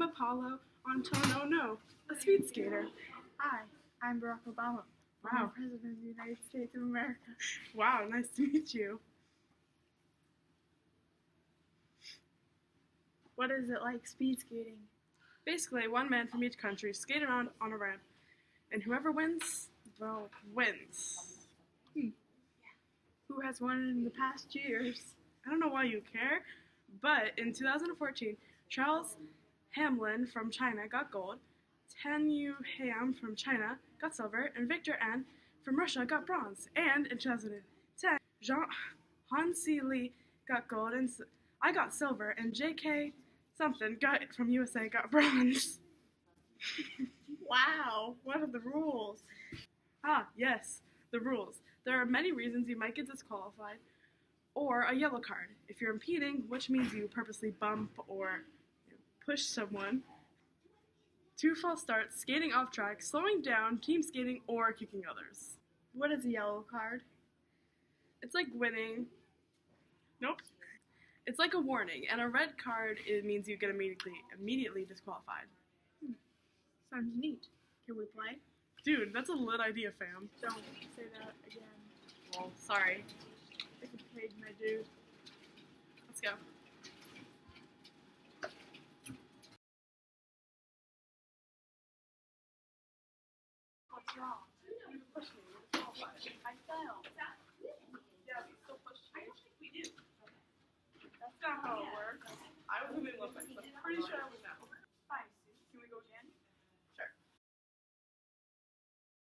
I'm Apolo, Anton, OHNO, a speed skater. Hi, I'm Barack Obama, former Wow. President of the United States of America. Wow, nice to meet you. What is it like speed skating? Basically, one man from each country skate around on a ramp, and whoever wins, well, wins. Who has won in the past years? I don't know why you care, but in 2014, Charles Hamlin from China got gold, Tan Yu Ham from China got silver, and Victor An from Russia got bronze. And in 2010, Hansi Lee got gold, and I got silver, and J.K. something from USA got bronze. Wow, what are the rules? Ah, yes, the rules. There are many reasons you might get disqualified, or a yellow card if you're impeding, which means you purposely bump or push someone. 2 false starts, skating off track, slowing down, team skating, or kicking others. What is a yellow card? It's like winning. Nope. It's like a warning, and a red card, it means you get immediately disqualified. Sounds neat. Can we play? Dude, that's a lit idea, fam. Don't say that again. Well, sorry. I can paid my due. Let's go. What's wrong? You pushed me. You're disqualified. I fell. Yeah, we still pushed you. I don't think we do. That's not how it works. I was in the Olympics. I'm pretty sure I would know.